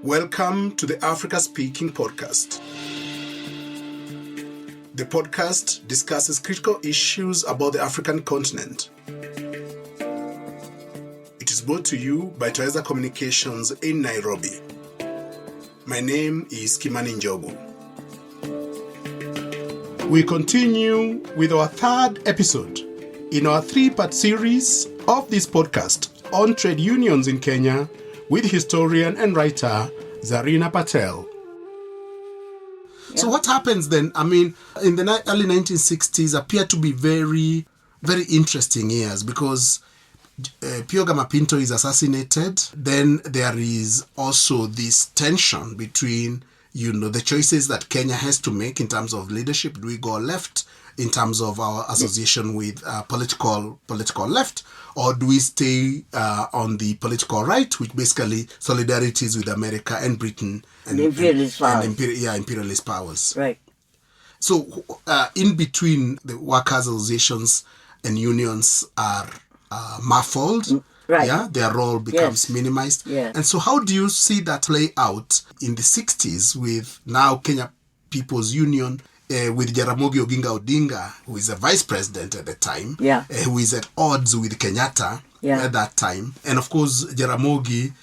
Welcome to the Africa Speaking Podcast. The podcast discusses critical issues about the African continent. It is brought to you by Toyeza Communications in Nairobi. My name is Kimani Njogu. We continue with our third episode in our three-part series of this podcast on trade unions in Kenya with historian and writer Zarina Patel. Yeah. So what happens then? I mean, in the early 1960s appear to be very, very interesting years because Pioga Mapinto is assassinated. Then there is also this tension between, the choices that Kenya has to make in terms of leadership. Do we go left in terms of our association with political left, or do we stay on the political right, which basically solidarity is with America and Britain and imperialist powers. Imperialist powers. Right. So in between, the workers' associations and unions are muffled. Right. Yeah, their role becomes minimized. Yeah. And so how do you see that play out in the 60s with now Kenya People's Union, with Jaramogi Oginga Odinga, who is a vice president at the time, who is at odds with Kenyatta at that time, and of course Jaramogi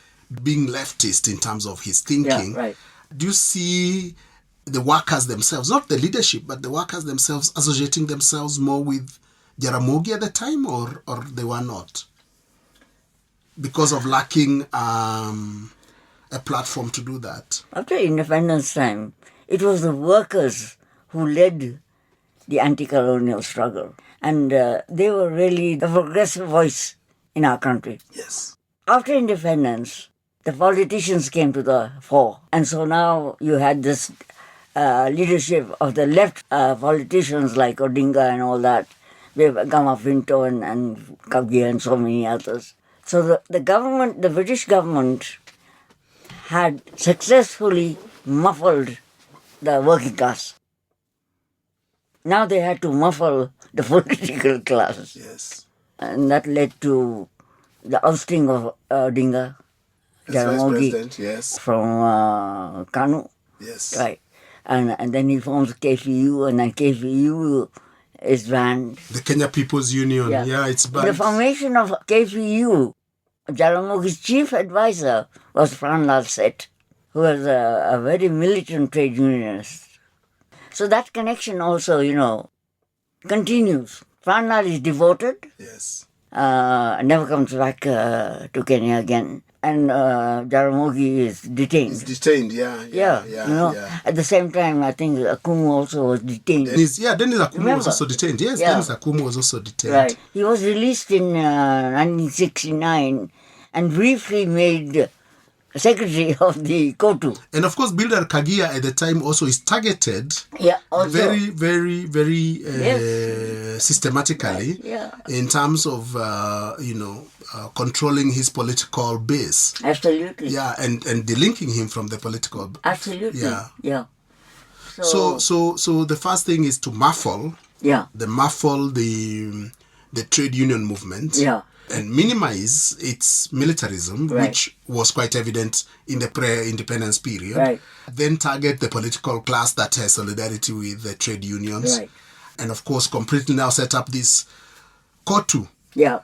being leftist in terms of his thinking. Yeah, right. Do you see the workers themselves, not the leadership, but the workers themselves associating themselves more with Jaramogi at the time, or they were not? Because of lacking a platform to do that? After independence time, it was the workers who led the anti-colonial struggle. And they were really the progressive voice in our country. Yes. After independence, the politicians came to the fore. And so now you had this leadership of the left politicians like Odinga and all that, Gama Pinto and Kabgia and so many others. So the government, the British government, had successfully muffled the working class. Now they had to muffle the political class. Yes. And that led to the ousting of Odinga, Jaramogi, yes, from Kanu. Yes. Right. And then he forms KPU, and then KPU is banned. The Kenya People's Union, it's banned. The formation of KPU, Jaramogi's chief advisor was Franlal Seth, who was a very militant trade unionist. So that connection also, continues. Franlal is devoted. Yes. Never comes back to Kenya again. And Jaramogi is detained. He's detained, At the same time, I think Akumu also was detained. Dennis Akumu was also detained. Yes, Dennis Akumu was also detained. Right. He was released in 1969 and briefly made secretary of the Kotu. And of course, Bildar Kagia at the time also is targeted very, very, very systematically in terms of, controlling his political base. Absolutely. Yeah, and delinking him from the political... Absolutely. Yeah. So the first thing is to muffle the trade union movement. Yeah. And minimize its militarism, which was quite evident in the pre-independence period. Right. Then target the political class that has solidarity with the trade unions. Right. And of course, completely now set up this Kotu. Yeah.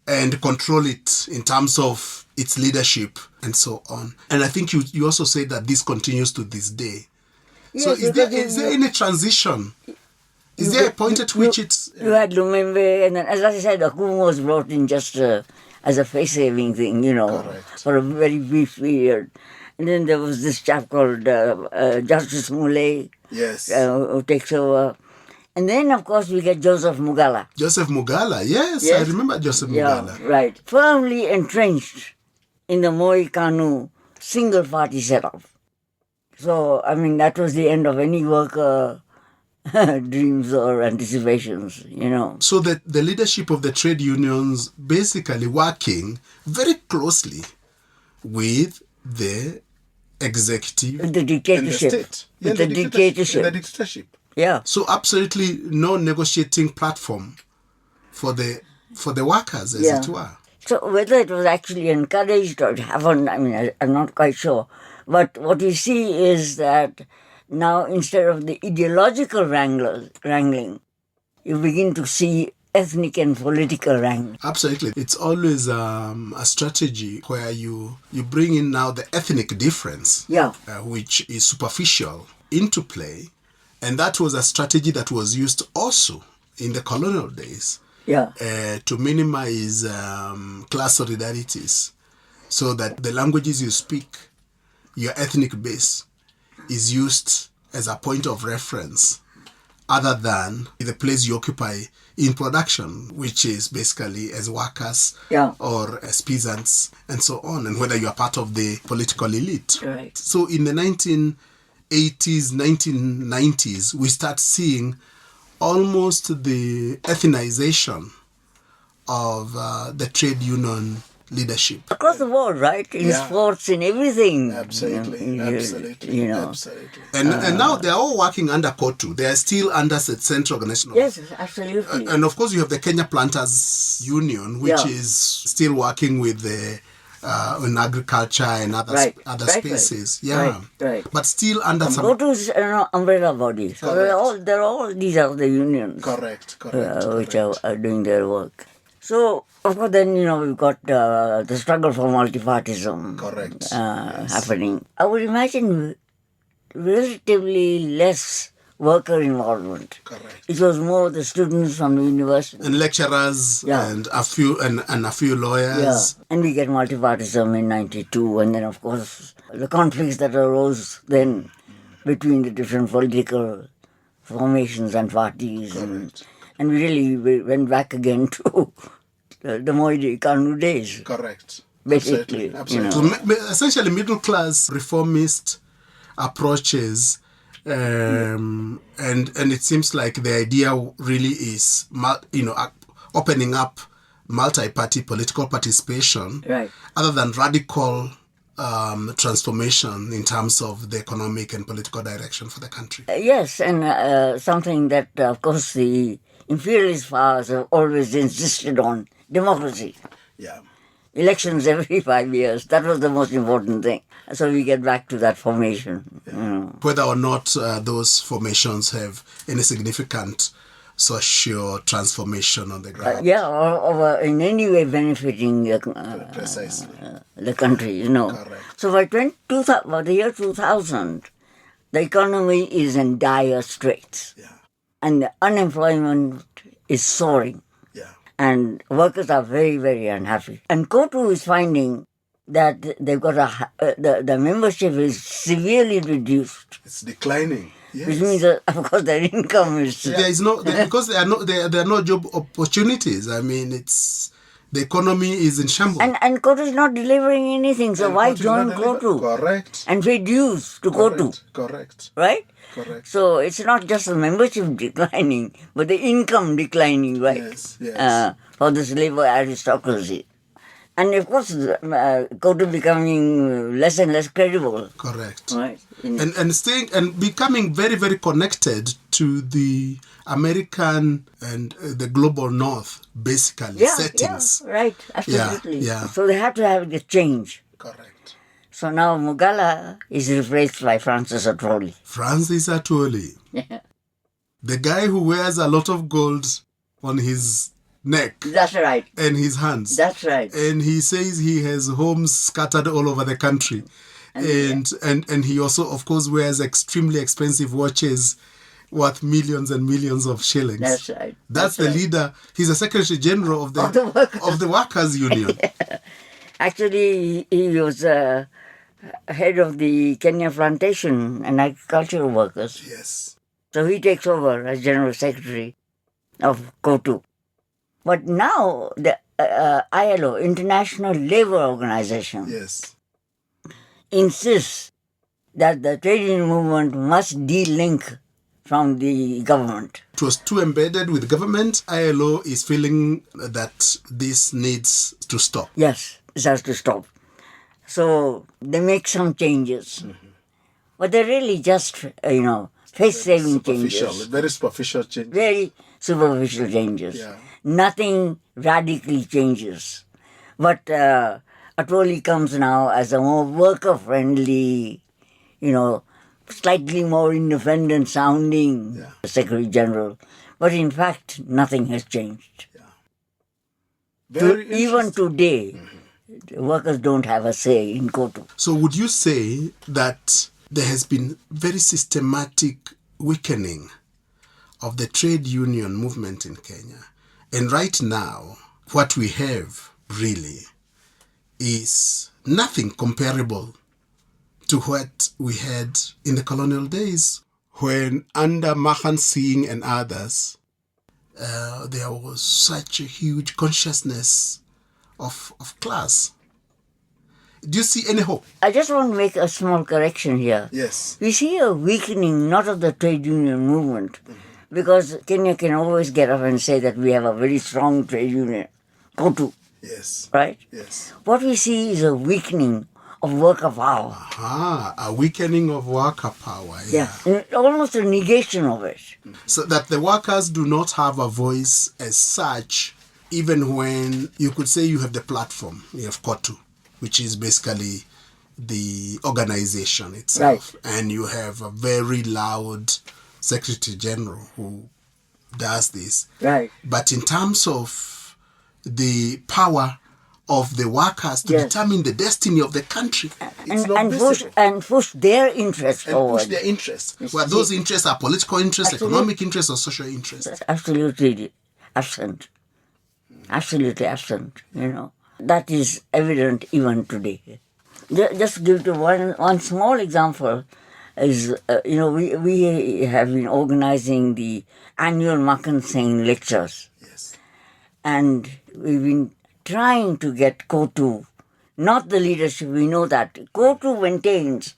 And control it in terms of its leadership and so on. And I think you also say that this continues to this day. Yes, so is there any transition? Is there a point at which it's... You had Lumumbe, and then, as I said, Akumu was brought in just as a face-saving thing, for a very brief period. And then there was this chap called Justice Muley, who takes over. And then, of course, we get Joseph Mugala. Joseph Mugala, yes. I remember Joseph Mugala. Yeah, right. Firmly entrenched in the Moi Kanu single-party setup. So, that was the end of any worker... dreams or anticipations, So that the leadership of the trade unions basically working very closely with the executive, the dictatorship, and the state. The dictatorship. Yeah. So absolutely no negotiating platform for the workers, as it were. So whether it was actually encouraged or it happened, I'm not quite sure. But what we see is that now instead of the ideological wrangling, you begin to see ethnic and political wrangling. Absolutely. It's always a strategy where you bring in now the ethnic difference, Yeah. which is superficial, into play. And that was a strategy that was used also in the colonial days Yeah. to minimize class solidarities, so that the languages you speak, your ethnic base, is used as a point of reference other than the place you occupy in production, which is basically as workers Yeah. or as peasants and so on, and whether you are part of the political elite. Right. So in the 1980s, 1990s, we start seeing almost the ethnization of the trade union leadership. Across the world, right? In Yeah. sports, in everything. Absolutely. Absolutely. And And now they're all working under COTU. They are still under the Central Organization. Yes, absolutely. And of course, you have the Kenya Planters Union, which Yeah. is still working with the in agriculture and other Right. other Right, spaces. right. Yeah, Right. but still under some. Go to umbrella bodies. So these are the unions Correct. which are doing their work. So, of course, then, we've got the struggle for multipartism Correct. happening. I would imagine relatively less worker involvement. Correct. It was more the students from the university. And lecturers Yeah. and a few lawyers. Yeah, and we get multipartism in 92, and then, of course, the conflicts that arose then between the different political formations and parties. And we really went back again to the Moi Kanu days. Correct. Basically, Absolutely. So essentially, middle class reformist approaches, and it seems like the idea really is, opening up multi-party political participation, Right. other than radical transformation in terms of the economic and political direction for the country. Yes, and something that, of course, the imperialist powers have always insisted on: democracy. Yeah. Elections every 5 years. That was the most important thing. So we get back to that formation. Whether or not those formations have any significant social transformation on the ground. Or in any way benefiting Precisely. the country, Correct. So by the year 2000, the economy is in dire straits. Yeah. And the unemployment is soaring. Yeah. And workers are very, very unhappy. And COTU is finding that they've got the membership is severely reduced. It's declining. Yes. Which means that, of course, their income is... There is because there are no job opportunities. I mean, the economy is in shambles. And COTU is not delivering anything, so why join COTU? Correct. And pay dues to COTU, Correct. right? Correct. So it's not just the membership declining, but the income declining, right? Yes. For this labor aristocracy. And of course, COTU becoming less and less credible. Correct. Right. And staying and becoming very, very connected to the American and the global North, basically, settings. Yeah, right. Absolutely. Yeah. So they have to have the change. Correct. So now Mugala is replaced by Francis Atwoli. Francis Atwoli. Yeah. The guy who wears a lot of gold on his neck. That's right. And his hands. That's right. And he says he has homes scattered all over the country. And he also, of course, wears extremely expensive watches worth millions and millions of shillings. That's right. That's the leader. He's the Secretary General of the Workers Union. Actually, he was head of the Kenya Plantation and Agricultural Workers. Yes. So he takes over as General Secretary of COTU. But now the ILO, International Labour Organization, insists that the trade union movement must de-link from the government. It was too embedded with government. ILO is feeling that this needs to stop. Yes, it has to stop. So they make some changes. Mm-hmm. But they're really just, face-saving changes. Very superficial changes. Very superficial changes. Yeah. Nothing radically changes. But Atwoli comes now as a more worker-friendly, slightly more independent sounding Secretary General. But in fact, nothing has changed. Even today, workers don't have a say in Kotu. So would you say that there has been very systematic weakening of the trade union movement in Kenya? And right now, what we have really is nothing comparable to what we had in the colonial days, when under Makhan Singh and others, there was such a huge consciousness of class. Do you see any hope? I just want to make a small correction here. Yes. We see a weakening not of the trade union movement, because Kenya can always get up and say that we have a very strong trade union, Kotu. Yes. Right? Yes. What we see is a weakening of worker power. A weakening of worker power. Yeah. Almost a negation of it. So that the workers do not have a voice as such, even when you could say you have the platform, you have Kotu, which is basically the organization itself. Right. And you have a very loud Secretary General who does this. Right. But in terms of the power of the workers to determine the destiny of the country, and push their interests forward. Push their interests. Well, those interests are political interests, economic interests, or social interests. That's absolutely absent. Absolutely absent, That is evident even today. Just give to one small example is, we have been organizing the annual Makhan Singh lectures. Yes. And we've been trying to get Kotu, not the leadership, we know that. Kotu maintains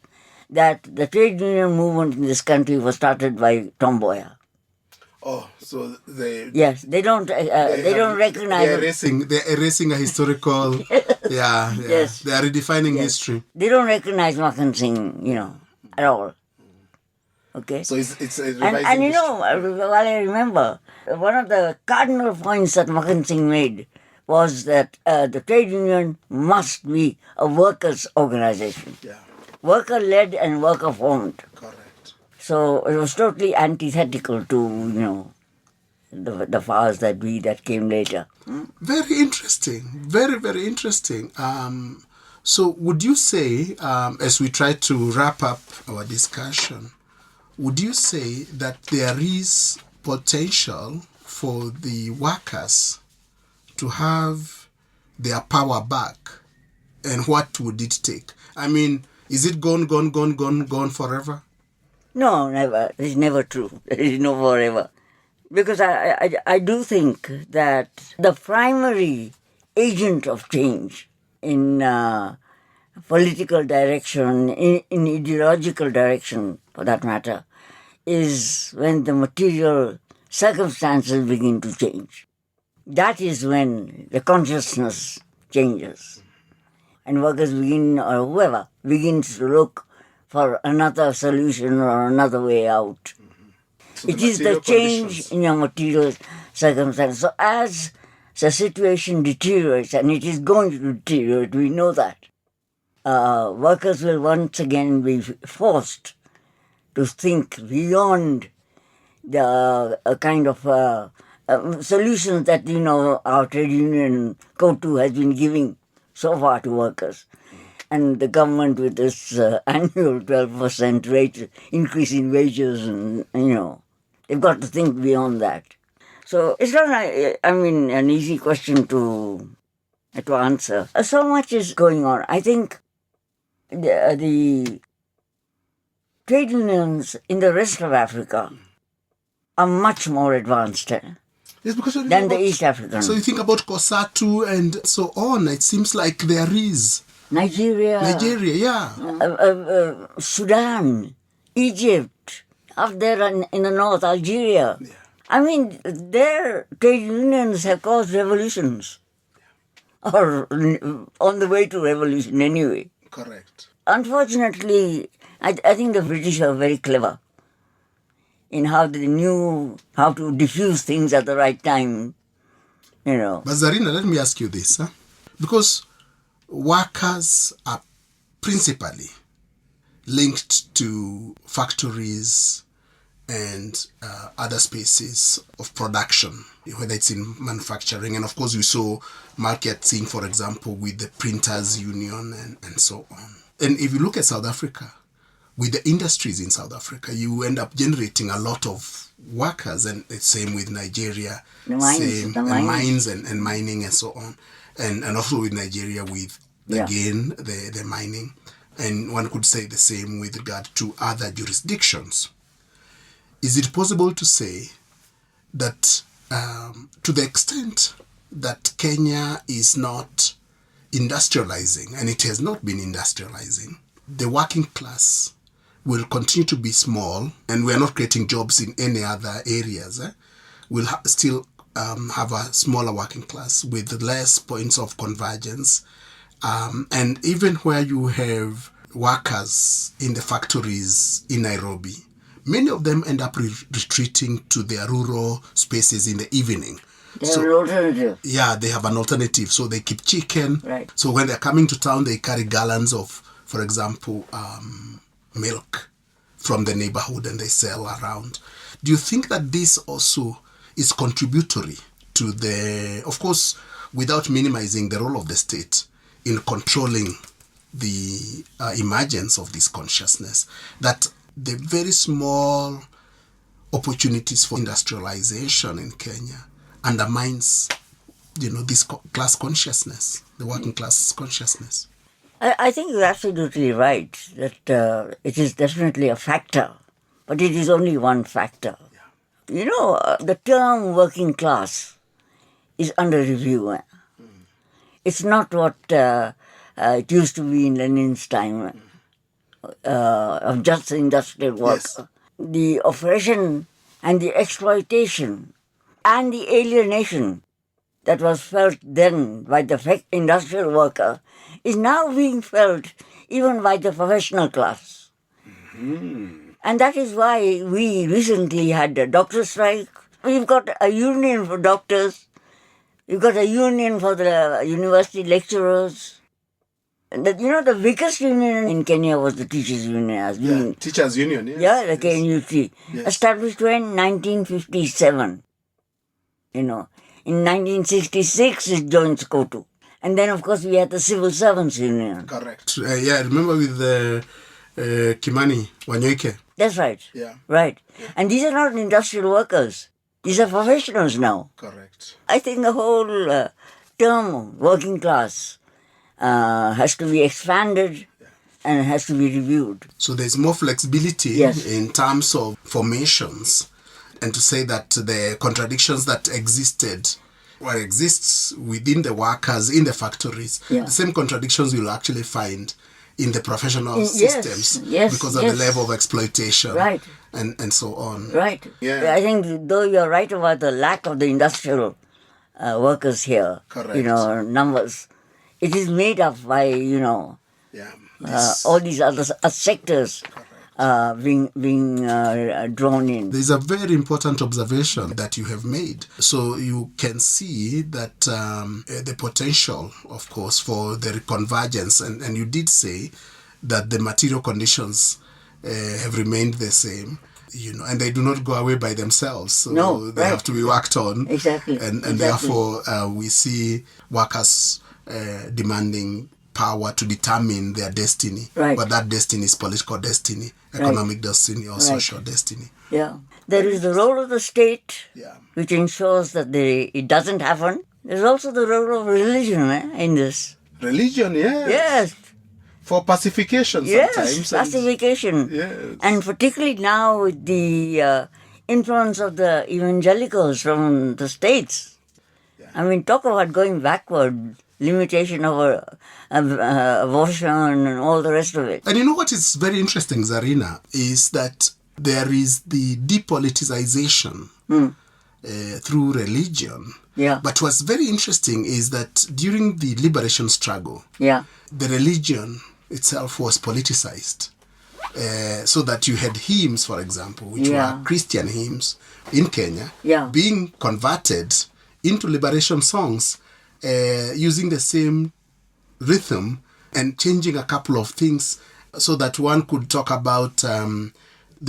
that the trade union movement in this country was started by Tom Mboya. Oh, so they... Yes, they don't recognize... They're erasing a historical... Yes. They are redefining history. They don't recognize Makhan Singh, at all. Okay? So it's a and while I remember, one of the cardinal points that Makhan Singh made was that the trade union must be a workers' organization. Yeah. Worker-led and worker-formed. Correct. So it was totally antithetical to, the powers that be that came later. Very interesting. Very, very interesting. So would you say, as we try to wrap up our discussion, would you say that there is potential for the workers to have their power back? And what would it take? I mean, is it gone forever? No, never. It's never true. There is no forever. Because I do think that the primary agent of change in political direction, in ideological direction for that matter, is when the material circumstances begin to change. That is when the consciousness changes. And workers begin, or whoever, begins to look for another solution or another way out. So it is the change in your material circumstances. So as the situation deteriorates, and it is going to deteriorate, we know that, workers will once again be forced to think beyond the kind of solutions that, our trade union Kotu has been giving so far to workers. And the government with this annual 12% rate increase in wages, and, they've got to think beyond that. So it's not, an easy question to answer. So much is going on. I think the trade unions in the rest of Africa are much more advanced than the East African. So you think about COSATU and so on. It seems like there is... Nigeria, yeah. Sudan, Egypt, up there in the north, Algeria. Yeah. I mean, their trade unions have caused revolutions. Or on the way to revolution anyway. Correct. Unfortunately, I think the British are very clever in how they knew how to diffuse things at the right time, But Zarina, let me ask you this. Because workers are principally linked to factories and other spaces of production, whether it's in manufacturing. And of course, we saw Malcolm Singh, for example, with the Printers Union and so on. And if you look at South Africa, with the industries in South Africa, you end up generating a lot of workers, and the same with Nigeria, mines and mining and so on. And also with Nigeria with, again, the mining. And one could say the same with regard to other jurisdictions. Is it possible to say that to the extent that Kenya is not industrializing, and it has not been industrializing, the working class will continue to be small, and we are not creating jobs in any other areas, we'll still have a smaller working class with less points of convergence. And even where you have workers in the factories in Nairobi, many of them end up retreating to their rural spaces in the evening. They have an alternative. Yeah, they have an alternative. So they keep chicken. Right. So when they're coming to town, they carry gallons of, for example, milk from the neighborhood, and they sell around. Do you think that this also is contributory to the, of course, without minimizing the role of the state in controlling the emergence of this consciousness, that the very small opportunities for industrialization in Kenya undermines, this class consciousness, the working class consciousness? I think you're absolutely right that it is definitely a factor, but it is only one factor. Yeah. The term working class is under review. It's not what it used to be in Lenin's time of just industrial work. Yes. The oppression and the exploitation and the alienation that was felt then by the industrial worker is now being felt even by the professional class. Mm-hmm. And that is why we recently had a doctor strike. We've got a union for doctors. We've got a union for the university lecturers. The biggest union in Kenya was the Teachers Union. Teachers Union, yes. Yeah, the KNUT. Yes. Established when? 1957. In 1966, it joined SCOTU. And then, of course, we had the Civil Servants Union. Correct. I remember with Kimani Wanyoike. That's right. Yeah. Right. Yeah. And these are not industrial workers. These are professionals now. Correct. I think the whole term working class has to be expanded and has to be reviewed. So there's more flexibility in terms of formations, and to say that the contradictions that exists within the workers in the factories, the same contradictions you'll actually find in the professional systems because of the level of exploitation and so on. Right. Yeah. I think though you're right about the lack of the industrial workers here, numbers, it is made up by, all these other sectors being drawn in. There's a very important observation that you have made. So you can see that the potential, of course, for the convergence, and you did say that the material conditions have remained the same, and they do not go away by themselves. So they have to be worked on. Exactly. And therefore we see workers demanding power to determine their destiny. Right. But that destiny is political destiny, economic destiny, or social destiny. Yeah. There is the role of the state, which ensures that it doesn't happen. There's also the role of religion in this. Religion, yes. Yes. For pacification sometimes. Yes, pacification. Yes. And particularly now with the influence of the evangelicals from the States. Yeah. I mean, talk about going backward. Limitation of abortion and all the rest of it. And you know what is very interesting, Zarina, is that there is the depoliticization through religion. Yeah. But what's very interesting is that during the liberation struggle, the religion itself was politicized. So that you had hymns, for example, which were Christian hymns in Kenya, being converted into liberation songs using the same rhythm and changing a couple of things so that one could talk about the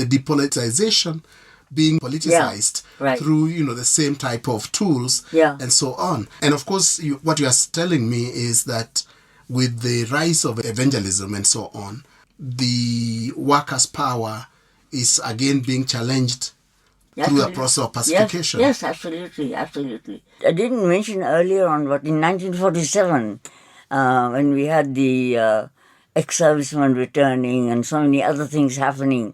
depoliticization being politicized through, the same type of tools and so on. And of course, what you are telling me is that with the rise of evangelism and so on, the workers' power is again being challenged through the process of pacification. Yes, absolutely. I didn't mention earlier on, but in 1947, when we had the ex-servicemen returning and so many other things happening,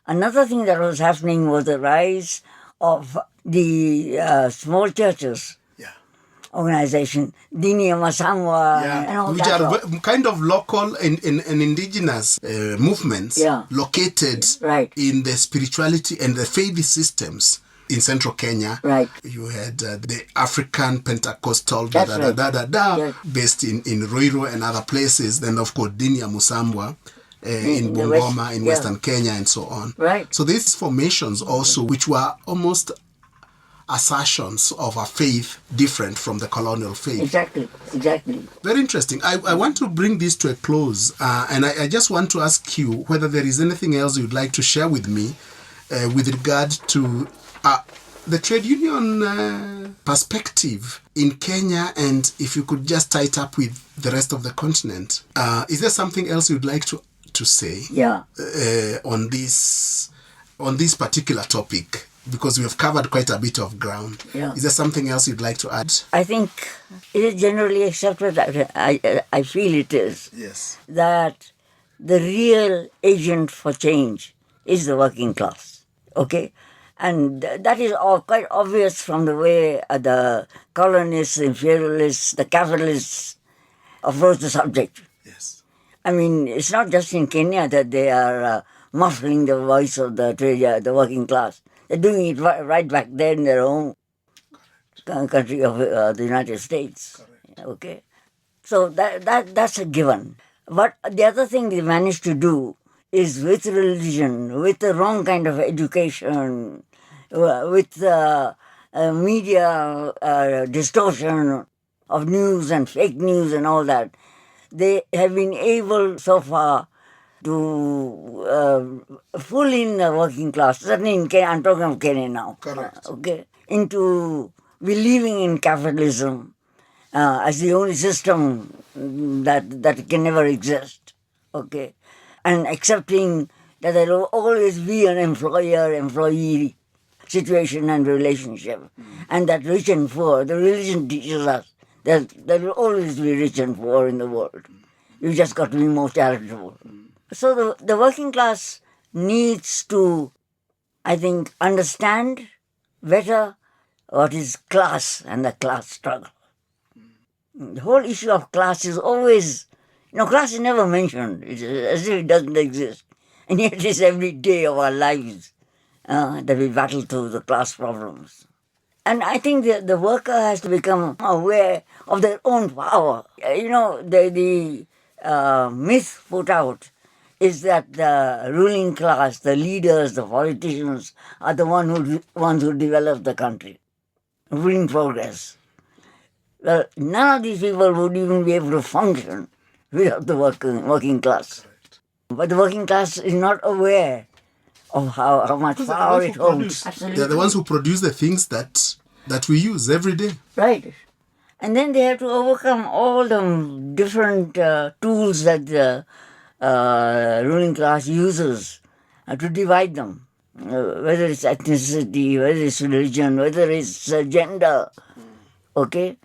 another thing that was happening was the rise of the small churches organization, Dini Masamwa, and all which that. Which are kind of local and indigenous movements located in the spirituality and the faith systems in central Kenya. Right. You had the African Pentecostal based in Ruiru and other places. Then, of course, Dini Musambwa in Bungoma, in Western Kenya, and so on. Right. So these formations also, which were almost assertions of a faith different from the colonial faith. Exactly. Very interesting. I want to bring this to a close, and I just want to ask you whether there is anything else you'd like to share with me with regard to the trade union perspective in Kenya, and if you could just tie it up with the rest of the continent. Is there something else you'd like to say on this particular topic? Because we have covered quite a bit of ground. Yeah. Is there something else you'd like to add? I think it is generally accepted, I feel it is, that the real agent for change is the working class. Okay? And that is all quite obvious from the way the colonists, imperialists, the capitalists approach the subject. Yes. I mean, it's not just in Kenya that they are muffling the voice of the working class. They're doing it right back there in their own country of the United States. Correct. Okay, so that's a given. But the other thing they managed to do is with religion, with the wrong kind of education, with media distortion of news and fake news and all that, they have been able so far to pull in the working class, certainly in Kenya, I'm talking of Kenya now. Correct. Okay, into believing in capitalism as the only system that can never exist. Okay, and accepting that there will always be an employer-employee situation and relationship, and that rich and poor, the religion teaches us that there will always be rich and poor in the world. You just got to be more charitable. So the working class needs to, I think, understand better what is class and the class struggle. The whole issue of class is always, class is never mentioned. It's as if it doesn't exist. And yet it is every day of our lives that we battle through the class problems. And I think the worker has to become aware of their own power. The myth put out is that the ruling class, the leaders, the politicians are the ones who develop the country, bring progress. Well, none of these people would even be able to function without the working class. Correct. But the working class is not aware of how much power it holds. They're the ones who produce the things that we use every day. Right. And then they have to overcome all the different tools that the ruling class uses to divide them, whether it's ethnicity, whether it's religion, whether it's gender. Okay?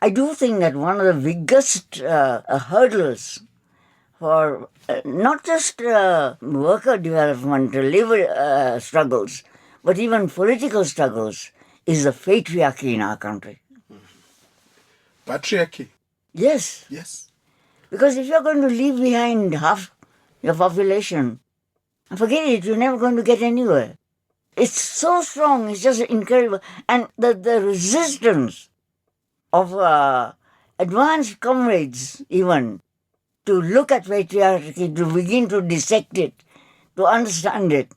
I do think that one of the biggest hurdles for not just worker development, labor struggles, but even political struggles is the patriarchy in our country. Patriarchy? Yes. Because if you're going to leave behind half your population, forget it, you're never going to get anywhere. It's so strong, it's just incredible. And the resistance of advanced comrades even to look at patriarchy, to begin to dissect it, to understand it,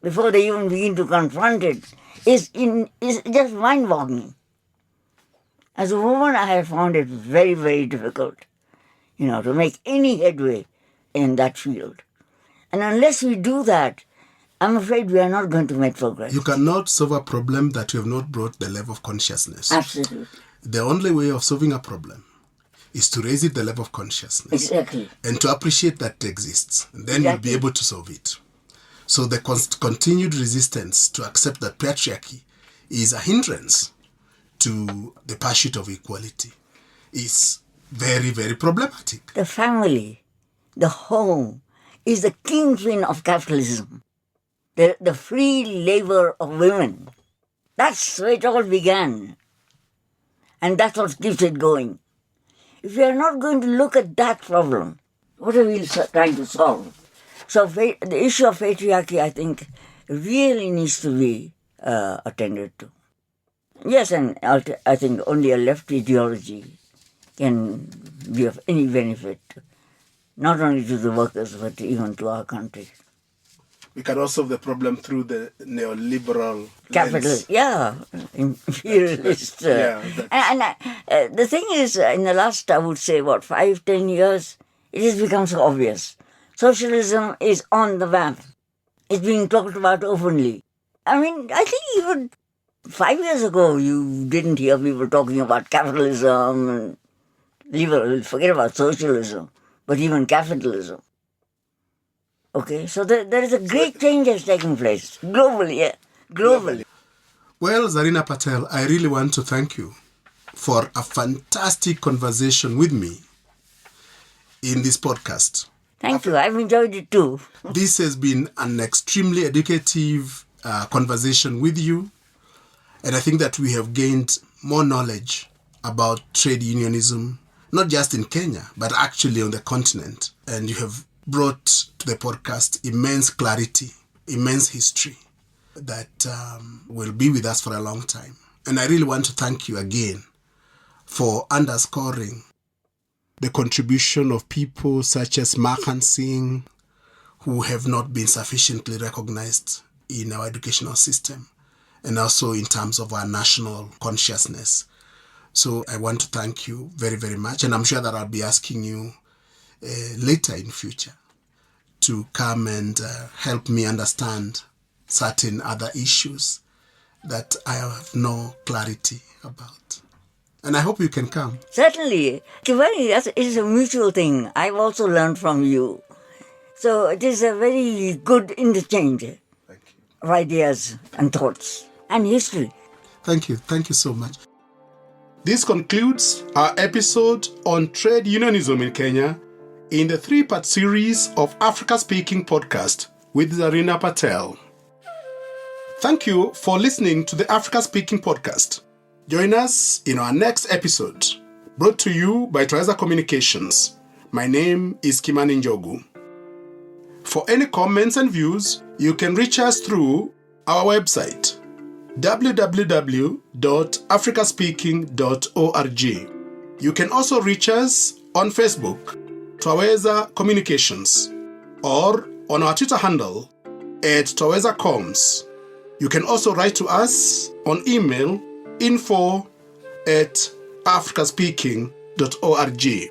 before they even begin to confront it, is just mind-boggling. As a woman, I have found it very, very difficult. to make any headway in that field. And unless we do that, I'm afraid we are not going to make progress. You cannot solve a problem that you have not brought the level of consciousness. Absolutely. The only way of solving a problem is to raise it the level of consciousness. Exactly. And to appreciate that it exists. And then you'll be able to solve it. So the continued resistance to accept that patriarchy is a hindrance to the pursuit of equality is very, very problematic. The family, the home, is the kingpin of capitalism. The free labor of women. That's where it all began. And that's what keeps it going. If we are not going to look at that problem, what are we trying to solve? So the issue of patriarchy, I think, really needs to be attended to. Yes, and I think only a left ideology can be of any benefit, not only to the workers, but even to our country. We can also solve the problem through the neoliberal Capitalist, imperialist. And the thing is, in the last, I would say, 5-10 years, it has become so obvious. Socialism is on the map. It's being talked about openly. I mean, I think even 5 years ago, you didn't hear people talking about capitalism and liberal. Forget about socialism, but even capitalism. Okay, so there is a great change that's taking place globally. Globally. Well, Zarina Patel, I really want to thank you for a fantastic conversation with me in this podcast. Thank you. I've enjoyed it too. This has been an extremely educative conversation with you. And I think that we have gained more knowledge about trade unionism, not just in Kenya, but actually on the continent. And you have brought to the podcast immense clarity, immense history that will be with us for a long time. And I really want to thank you again for underscoring the contribution of people such as Makhan Singh, who have not been sufficiently recognized in our educational system, and also in terms of our national consciousness. So I want to thank you very, very much. And I'm sure that I'll be asking you later in future to come and help me understand certain other issues that I have no clarity about. And I hope you can come. Certainly. It is a mutual thing. I've also learned from you. So it is a very good interchange of ideas and thoughts and history. Thank you. Thank you so much. This concludes our episode on trade unionism in Kenya in the 3-part series of Africa Speaking podcast with Zarina Patel. Thank you for listening to the Africa Speaking podcast. Join us in our next episode, brought to you by Twaweza Communications. My name is Kimani Njogu. For any comments and views, you can reach us through our website, www.africaspeaking.org. You can also reach us on Facebook, Twaweza Communications, or on our Twitter handle at TwawezaComs. You can also write to us on email info@africaspeaking.org.